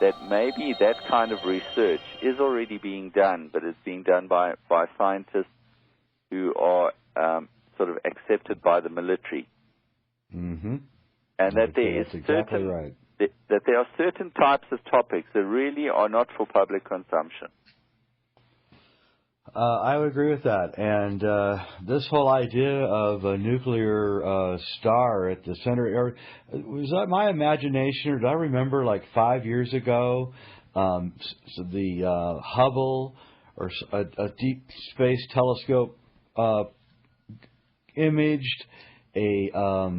that maybe that kind of research is already being done, but it's being done by scientists who are sort of accepted by the military. Mm-hmm. And that there is exactly right. that there are certain types of topics that really are not for public consumption. I would agree with that. And this whole idea of a nuclear star at the center, was that my imagination, or did I remember like 5 years ago, the Hubble or a deep space telescope imaged a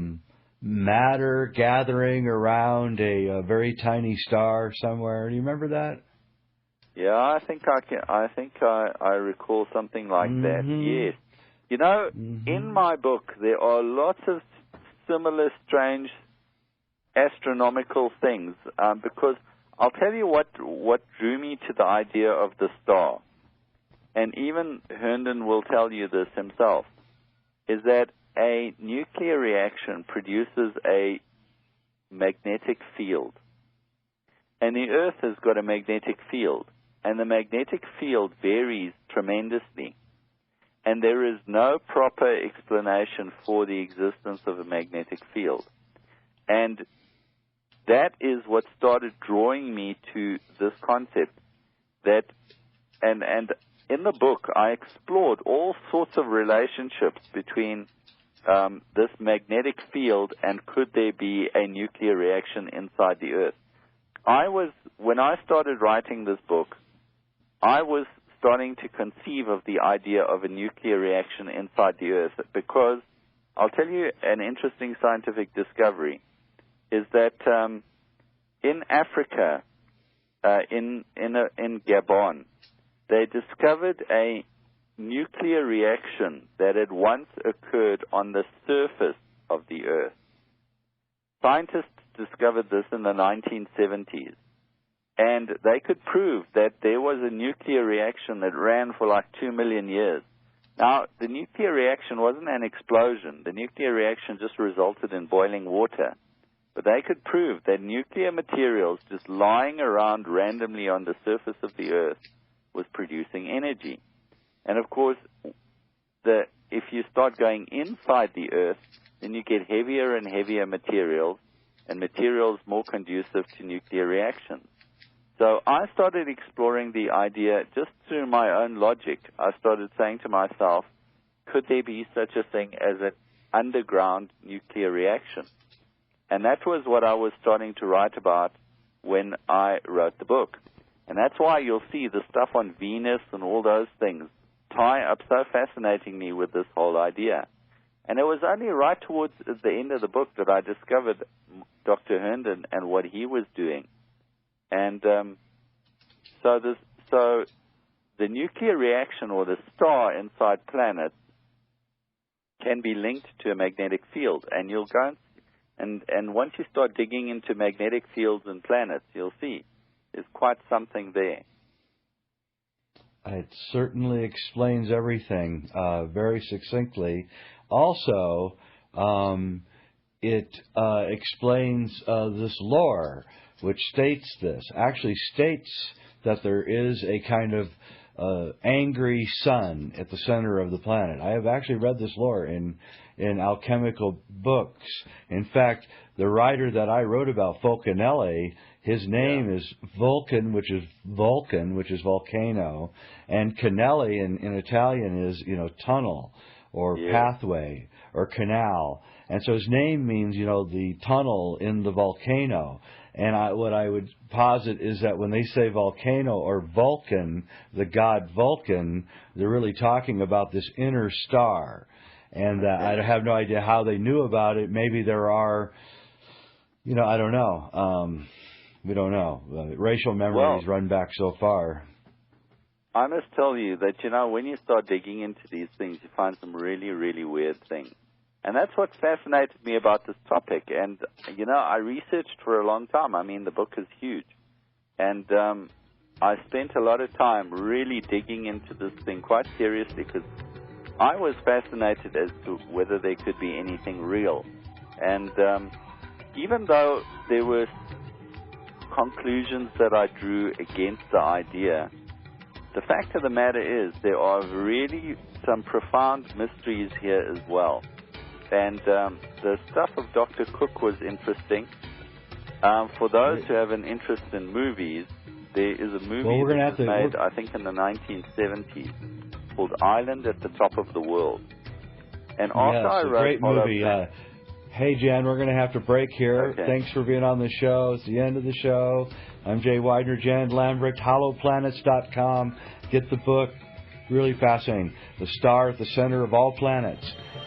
matter gathering around a very tiny star somewhere? Do you remember that? Yeah, I think I recall something like that. Yes. You know, in my book there are lots of similar strange astronomical things, because I'll tell you what drew me to the idea of the star, and even Herndon will tell you this himself, is that a nuclear reaction produces a magnetic field. And the Earth has got a magnetic field. And the magnetic field varies tremendously. And there is no proper explanation for the existence of a magnetic field. And that is what started drawing me to this concept. That, and in the book, I explored all sorts of relationships between this magnetic field and could there be a nuclear reaction inside the Earth. When I started writing this book, I was starting to conceive of the idea of a nuclear reaction inside the Earth, because I'll tell you an interesting scientific discovery is that in Africa, in Gabon, they discovered a nuclear reaction that had once occurred on the surface of the Earth. Scientists discovered this in the 1970s. And they could prove that there was a nuclear reaction that ran for like 2 million years. Now, the nuclear reaction wasn't an explosion. The nuclear reaction just resulted in boiling water. But they could prove that nuclear materials just lying around randomly on the surface of the Earth was producing energy. And of course, if you start going inside the Earth, then you get heavier and heavier materials, and materials more conducive to nuclear reactions. So I started exploring the idea just through my own logic. I started saying to myself, could there be such a thing as an underground nuclear reaction? And that was what I was starting to write about when I wrote the book. And that's why you'll see the stuff on Venus and all those things tie up so fascinatingly with this whole idea. And it was only right towards the end of the book that I discovered Dr. Herndon and what he was doing. And so the nuclear reaction, or the star inside planets, can be linked to a magnetic field. And you'll go and once you start digging into magnetic fields and planets, you'll see there's quite something there. It certainly explains everything very succinctly. Also, it explains this lore, which actually states that there is a kind of angry sun at the center of the planet. I have actually read this lore in alchemical books. In fact, the writer that I wrote about, Fulcanelli, his name is Vulcan, which is volcano, and Canelli in Italian is, tunnel or pathway or canal. And so his name means, the tunnel in the volcano. And what I would posit is that when they say volcano or Vulcan, the god Vulcan, they're really talking about this inner star. And I have no idea how they knew about it. Maybe there are, I don't know. We don't know. Racial memories run back so far. I must tell you that, when you start digging into these things, you find some really, really weird things. And that's what fascinated me about this topic. And, I researched for a long time. I mean, the book is huge. And I spent a lot of time really digging into this thing quite seriously, because I was fascinated as to whether there could be anything real. And even though there were conclusions that I drew against the idea. The fact of the matter is there are really some profound mysteries here as well. And the stuff of Dr. Cook was interesting. For those who have an interest in movies, there is a movie that was made, I think, in the 1970s called Island at the Top of the World. And after I wrote great movie. Hey, Jan, we're going to have to break here. Okay. Thanks for being on the show. It's the end of the show. I'm Jay Weidner, Jan Lampbrecht, HollowPlanets.com. Get the book. Really fascinating. The star at the center of all planets.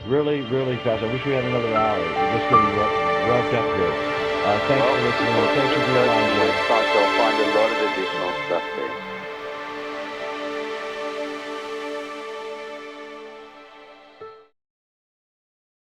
Really, really fascinating. I wish we had another hour. We're just getting revved up here. Thanks for listening. Thanks for being on, Jay.